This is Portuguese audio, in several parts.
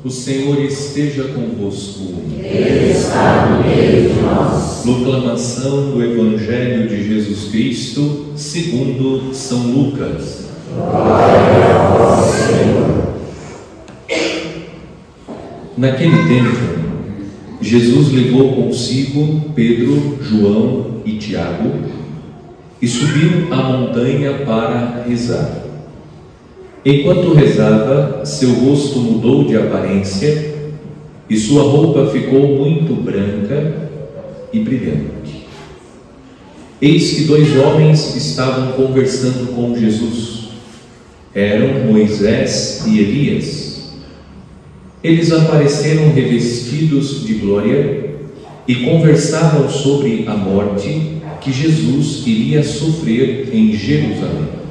O Senhor esteja convosco. Ele está no meio de nós. Proclamação do Evangelho de Jesus Cristo segundo São Lucas. Glória a vós, Senhor. Naquele tempo, Jesus levou consigo Pedro, João e Tiago e subiu a montanha para rezar. Enquanto rezava, seu rosto mudou de aparência e sua roupa ficou muito branca e brilhante. Eis que 2 homens estavam conversando com Jesus. Eram Moisés e Elias. Eles apareceram revestidos de glória e conversavam sobre a morte que Jesus iria sofrer em Jerusalém.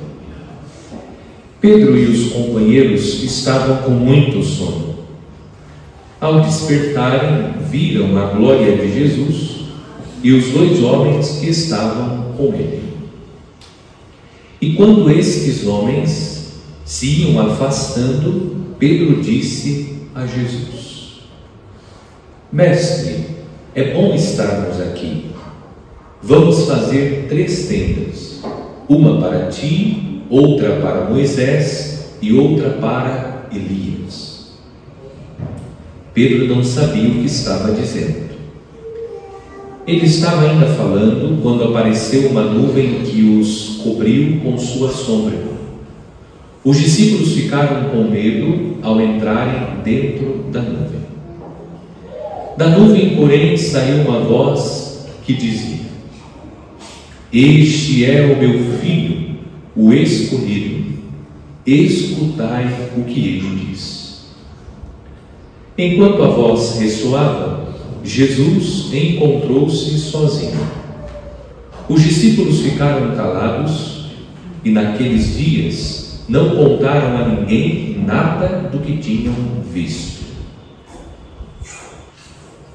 Pedro e os companheiros estavam com muito sono. Ao despertarem, viram a glória de Jesus e os 2 homens que estavam com ele. E quando estes homens se iam afastando, Pedro disse a Jesus: Mestre, é bom estarmos aqui. Vamos fazer 3 tendas, uma para ti, outra para Moisés e outra para Elias. Pedro não sabia o que estava dizendo. Ele estava ainda falando quando apareceu uma nuvem que os cobriu com sua sombra. Os discípulos ficaram com medo ao entrarem dentro da nuvem. Da nuvem, porém, saiu uma voz que dizia: Este é o meu filho, o escolhido, escutai o que ele diz. Enquanto a voz ressoava, Jesus encontrou-se sozinho. Os discípulos ficaram calados e naqueles dias não contaram a ninguém nada do que tinham visto.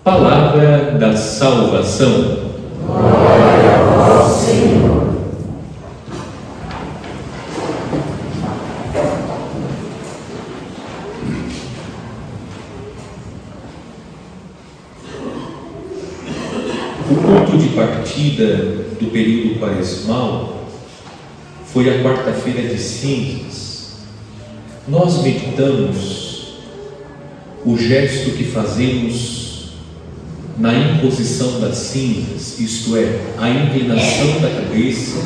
Palavra da salvação. Glória a vós, Senhor. O ponto de partida do período quaresmal foi a quarta-feira de cinzas. Nós meditamos o gesto que fazemos na imposição das cinzas, isto é, a inclinação da cabeça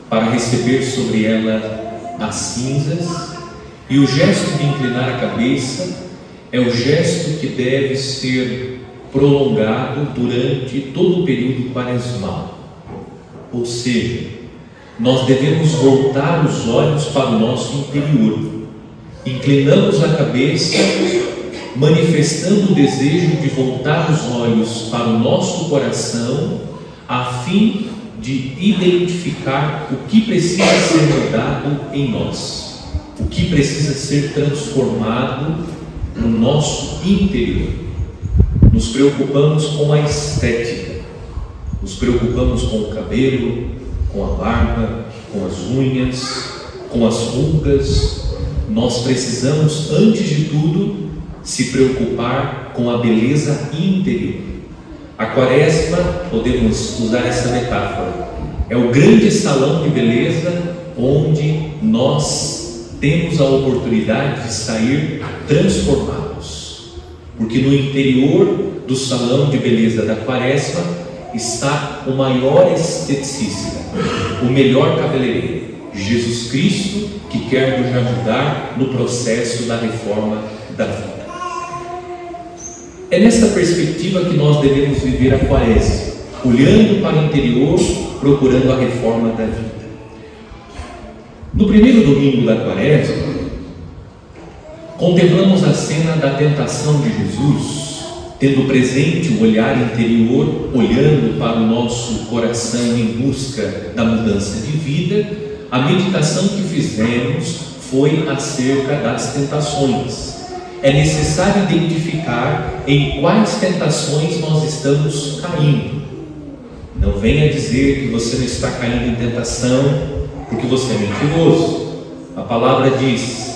para receber sobre ela as cinzas, e o gesto de inclinar a cabeça é o gesto que deve ser prolongado durante todo o período quaresmal. Ou seja, nós devemos voltar os olhos para o nosso interior. Inclinamos a cabeça, manifestando o desejo de voltar os olhos para o nosso coração, a fim de identificar o que precisa ser mudado em nós, o que precisa ser transformado no nosso interior. Nos preocupamos com a estética, nos preocupamos com o cabelo, com a barba, com as unhas, com as rugas. Nós precisamos, antes de tudo, se preocupar com a beleza interior. A Quaresma, podemos usar essa metáfora, é o grande salão de beleza onde nós temos a oportunidade de sair transformados. Porque no interior do salão de beleza da Quaresma está o maior esteticista, o melhor cabeleireiro, Jesus Cristo, que quer nos ajudar no processo da reforma da vida. É nesta perspectiva que nós devemos viver a Quaresma, olhando para o interior, procurando a reforma da vida. No primeiro domingo da Quaresma, contemplamos a cena da tentação de Jesus, tendo presente o olhar interior, olhando para o nosso coração em busca da mudança de vida. A meditação que fizemos foi acerca das tentações. É necessário identificar em quais tentações nós estamos caindo. Não venha dizer que você não está caindo em tentação porque você é mentiroso. A palavra diz: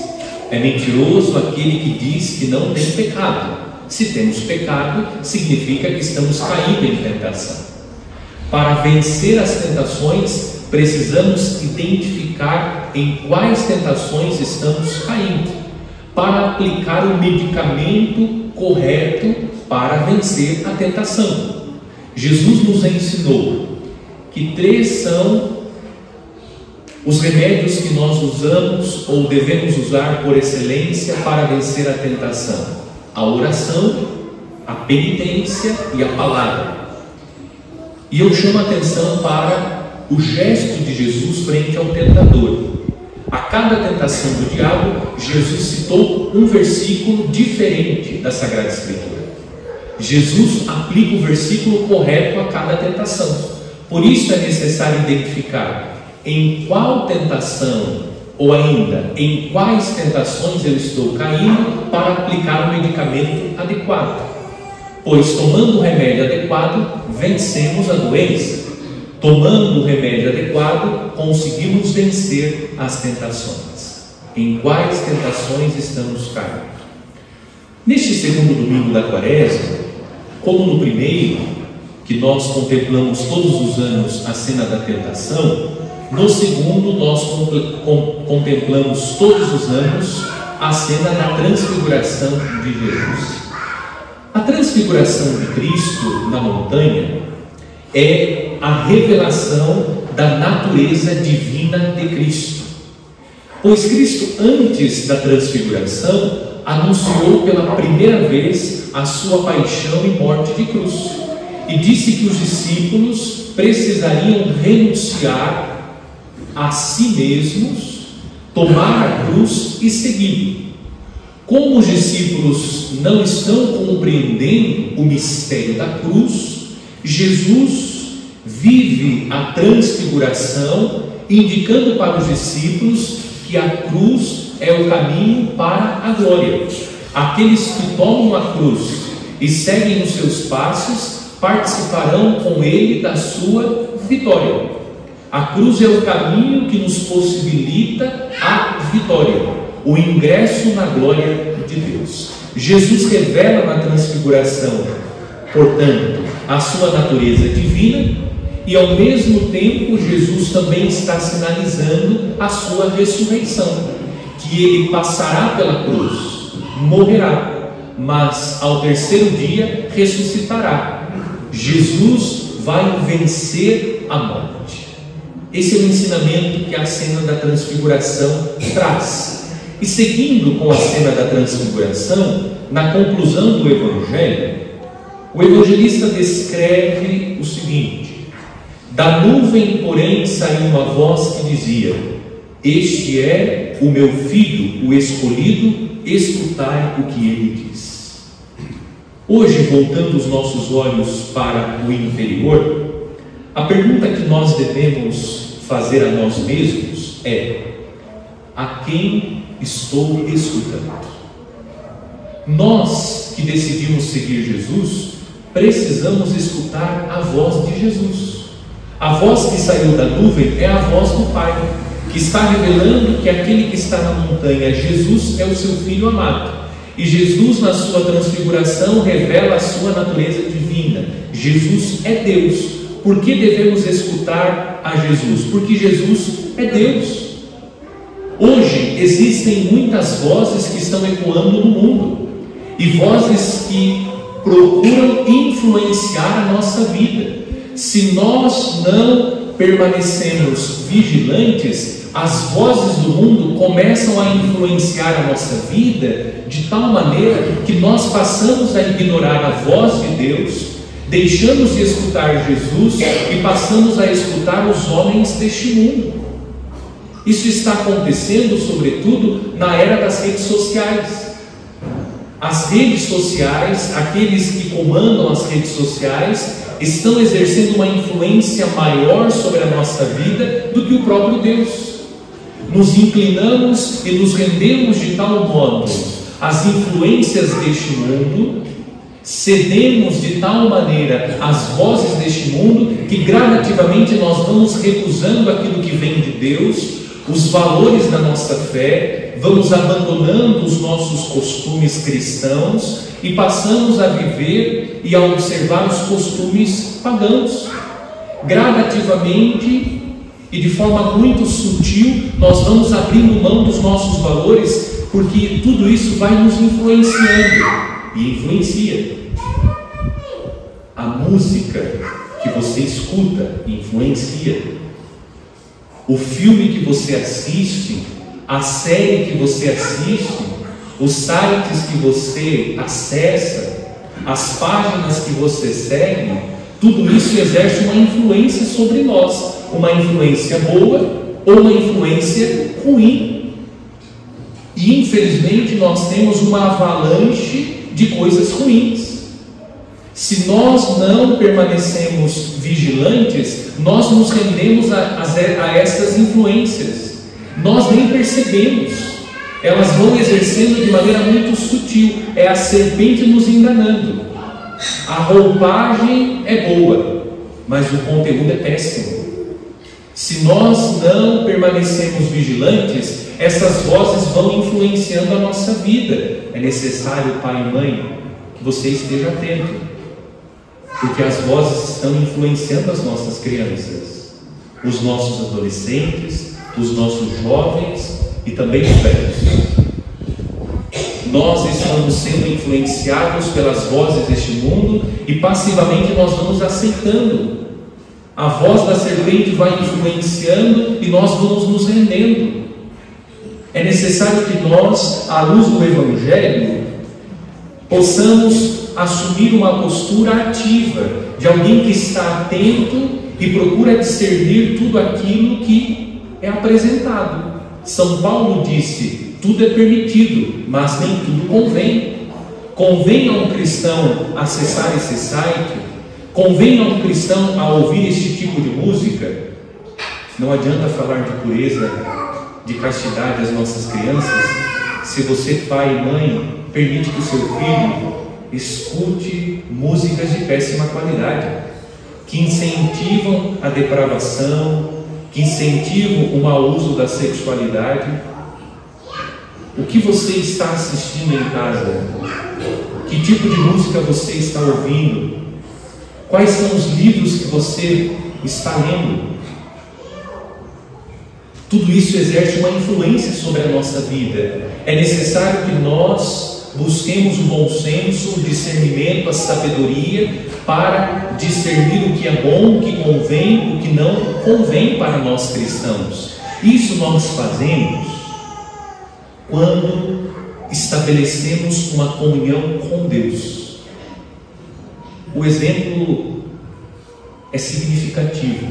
É mentiroso aquele que diz que não tem pecado. Se temos pecado, significa que estamos caindo em tentação. Para vencer as tentações, precisamos identificar em quais tentações estamos caindo, para aplicar o medicamento correto para vencer a tentação. Jesus nos ensinou que 3 são os remédios que nós usamos ou devemos usar por excelência para vencer a tentação: a oração, a penitência e a palavra. E eu chamo a atenção para o gesto de Jesus frente ao tentador. A cada tentação do diabo, Jesus citou um versículo diferente da Sagrada Escritura. Jesus aplica o versículo correto a cada tentação. Por isso é necessário identificar em qual tentação, ou ainda em quais tentações eu estou caindo, para aplicar o medicamento adequado. Pois tomando o remédio adequado, vencemos a doença. Tomando o remédio adequado, conseguimos vencer as tentações. Em quais tentações estamos caindo? Neste segundo domingo da Quaresma, como no primeiro, que nós contemplamos todos os anos a cena da tentação, no segundo nós contemplamos todos os anos a cena da transfiguração de Jesus. A transfiguração de Cristo na montanha é a revelação da natureza divina de Cristo. Pois Cristo, antes da transfiguração, anunciou pela primeira vez a sua paixão e morte de cruz, e disse que os discípulos precisariam renunciar a si mesmos, tomar a cruz e segui-lo. Como os discípulos não estão compreendendo o mistério da cruz, Jesus vive a transfiguração, indicando para os discípulos que a cruz é o caminho para a glória. Aqueles que tomam a cruz e seguem os seus passos participarão com ele da sua vitória. A cruz é o caminho que nos possibilita a vitória, o ingresso na glória de Deus. Jesus revela na transfiguração, portanto, a sua natureza divina, e ao mesmo tempo Jesus também está sinalizando a sua ressurreição, que ele passará pela cruz, morrerá, mas ao terceiro dia ressuscitará. Jesus vai vencer a morte. Esse é o ensinamento que a cena da transfiguração traz. E seguindo com a cena da transfiguração, na conclusão do Evangelho, o evangelista descreve o seguinte: da nuvem, porém, saiu uma voz que dizia: este é o meu filho, o escolhido, escutai o que ele diz. Hoje, voltando os nossos olhos para o interior, a pergunta que nós devemos fazer a nós mesmos é: a quem estou escutando? Nós que decidimos seguir Jesus, precisamos escutar a voz de Jesus. A voz que saiu da nuvem é a voz do Pai, que está revelando que aquele que está na montanha, Jesus, é o seu Filho amado. E Jesus, na sua transfiguração, revela a sua natureza divina. Jesus é Deus. Por que devemos escutar a Jesus? Porque Jesus é Deus. Hoje existem muitas vozes que estão ecoando no mundo, e vozes que procuram influenciar a nossa vida. Se nós não permanecemos vigilantes, as vozes do mundo começam a influenciar a nossa vida de tal maneira que nós passamos a ignorar a voz de Deus, deixamos de escutar Jesus e passamos a escutar os homens deste mundo. Isso está acontecendo sobretudo na era das redes sociais. As redes sociais, aqueles que comandam as redes sociais, estão exercendo uma influência maior sobre a nossa vida do que o próprio Deus. Nos inclinamos e nos rendemos de tal modo às influências deste mundo, cedemos de tal maneira às vozes deste mundo, que gradativamente nós vamos recusando aquilo que vem de Deus, os valores da nossa fé, vamos abandonando os nossos costumes cristãos e passamos a viver e a observar os costumes pagãos. Gradativamente e de forma muito sutil, nós vamos abrindo mão dos nossos valores, porque tudo isso vai nos influenciando e influencia. A música que você escuta influencia. O filme que você assiste, a série que você assiste, os sites que você acessa, as páginas que você segue, tudo isso exerce uma influência sobre nós, uma influência boa ou uma influência ruim. E infelizmente nós temos uma avalanche de coisas ruins. Se nós não permanecemos vigilantes, nós nos rendemos a essas influências. Nós nem percebemos. Elas vão exercendo de maneira muito sutil. É a serpente nos enganando. A roupagem é boa, mas o conteúdo é péssimo. Se nós não permanecemos vigilantes, essas vozes vão influenciando a nossa vida. É necessário, pai e mãe, que você esteja atento, porque as vozes estão influenciando as nossas crianças, os nossos adolescentes, os nossos jovens e também os velhos. Nós estamos sendo influenciados pelas vozes deste mundo e passivamente nós vamos aceitando. A voz da serpente vai influenciando e nós vamos nos rendendo. É necessário que nós, à luz do Evangelho, possamos assumir uma postura ativa de alguém que está atento e procura discernir tudo aquilo que é apresentado. São Paulo disse: tudo é permitido, mas nem tudo convém. Convém a um cristão acessar esse site? Convém a um cristão a ouvir este tipo de música? Não adianta falar de pureza, de castidade às nossas crianças, se você, pai e mãe, permite que o seu filho escute músicas de péssima qualidade, que incentivam a depravação, que incentivam o mau uso da sexualidade. O que você está assistindo em casa? Que tipo de música você está ouvindo? Quais são os livros que você está lendo? Tudo isso exerce uma influência sobre a nossa vida. É necessário que nós busquemos o bom senso, o discernimento, a sabedoria, para discernir o que é bom, o que convém, o que não convém para nós cristãos. Isso nós fazemos quando estabelecemos uma comunhão com Deus. O exemplo é significativo.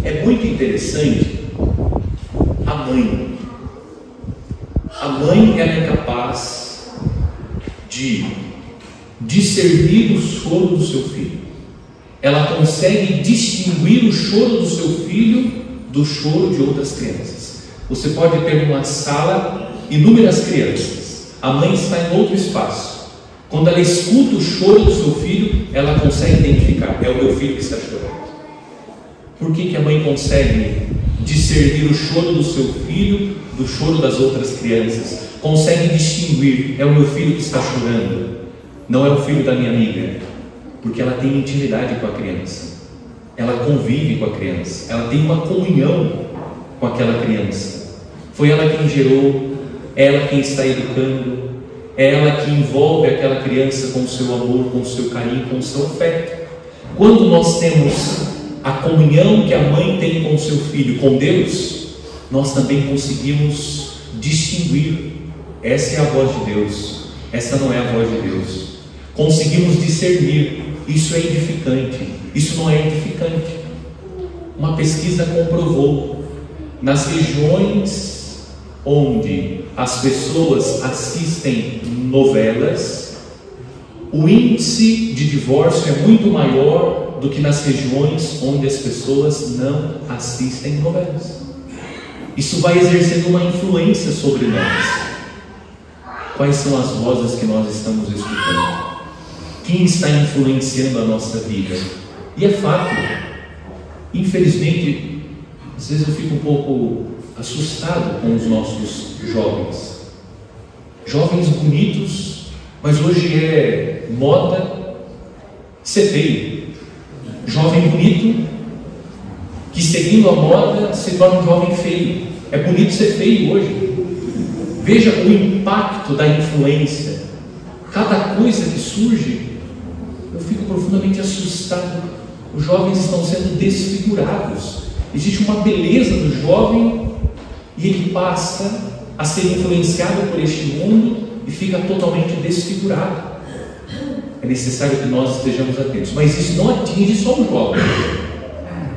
É muito interessante a mãe. A mãe, ela é capaz de discernir o choro do seu filho. Ela consegue distinguir o choro do seu filho do choro de outras crianças. Você pode ter numa sala inúmeras crianças. A mãe está em outro espaço. Quando ela escuta o choro do seu filho, ela consegue identificar: é o meu filho que está chorando. Por que a mãe consegue discernir o choro do seu filho do choro das outras crianças? Consegue distinguir: é o meu filho que está chorando, não é o filho da minha amiga. Porque ela tem intimidade com a criança, ela convive com a criança, ela tem uma comunhão com aquela criança. Foi ela quem gerou, ela quem está educando, ela que envolve aquela criança com o seu amor, com o seu carinho, com o seu afeto. Quando nós temos a comunhão que a mãe tem com o seu filho, com Deus, nós também conseguimos distinguir: essa é a voz de Deus, essa não é a voz de Deus. Conseguimos discernir: isso é edificante, isso não é edificante. Uma pesquisa comprovou: nas regiões onde as pessoas assistem novelas, o índice de divórcio é muito maior do que nas regiões onde as pessoas não assistem novelas. Isso vai exercendo uma influência sobre nós. Quais são as vozes que nós estamos escutando? Quem está influenciando a nossa vida? E é fato, infelizmente, às vezes eu fico um pouco assustado com os nossos jovens. Jovens bonitos, mas hoje é moda ser feio. Jovem bonito, que seguindo a moda se torna um jovem feio. É bonito ser feio hoje. Veja o impacto da influência. Cada coisa que surge, eu fico profundamente assustado. Os jovens estão sendo desfigurados. Existe uma beleza do jovem e ele passa a ser influenciado por este mundo e fica totalmente desfigurado. É necessário que nós estejamos atentos. Mas isso não atinge só os jovens,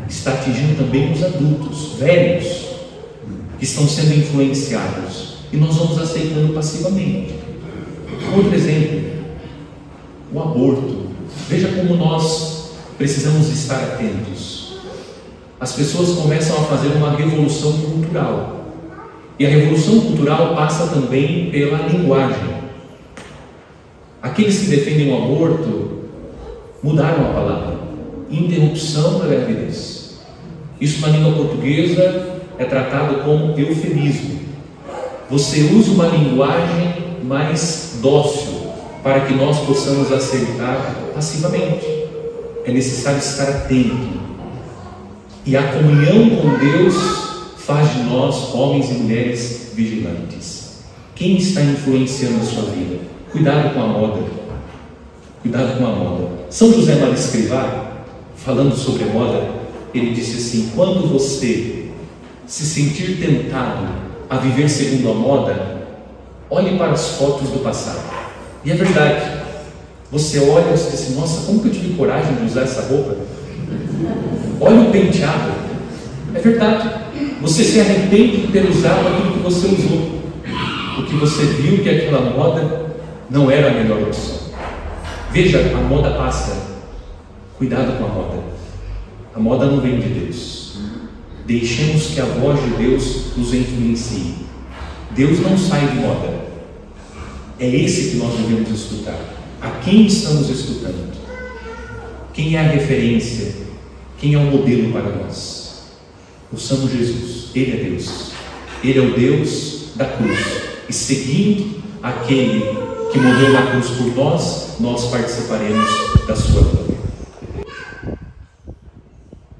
está atingindo também os adultos, velhos, que estão sendo influenciados. E nós vamos aceitando passivamente. Outro exemplo, o aborto. Veja como nós precisamos estar atentos. As pessoas começam a fazer uma revolução cultural. E a revolução cultural passa também pela linguagem. Aqueles que defendem o aborto mudaram a palavra. Interrupção da gravidez. Isso na língua portuguesa é tratado como eufemismo. Você usa uma linguagem mais dócil para que nós possamos aceitar passivamente. É necessário estar atento. E a comunhão com Deus faz de nós homens e mulheres vigilantes. Quem está influenciando a sua vida? Cuidado com a moda. Cuidado com a moda. São José Maria Escrivá, falando sobre a moda, ele disse assim: quando você se sentir tentado a viver segundo a moda, olhe para as fotos do passado. E é verdade. Você olha e diz assim: nossa, como que eu tive coragem de usar essa roupa? Olha o penteado. É verdade. Você se arrepende de ter usado aquilo que você usou, porque você viu que aquela moda não era a melhor opção. Veja, a moda passa. Cuidado com a moda. A moda não vem de Deus. Deixemos que a voz de Deus nos influencie. Deus não sai de moda. É esse que nós devemos escutar. A quem estamos escutando? Quem é a referência? Quem é o modelo para nós? Ouçamos Jesus. Ele é Deus. Ele é o Deus da cruz. E seguindo aquele que morreu na cruz por nós, nós participaremos da sua glória.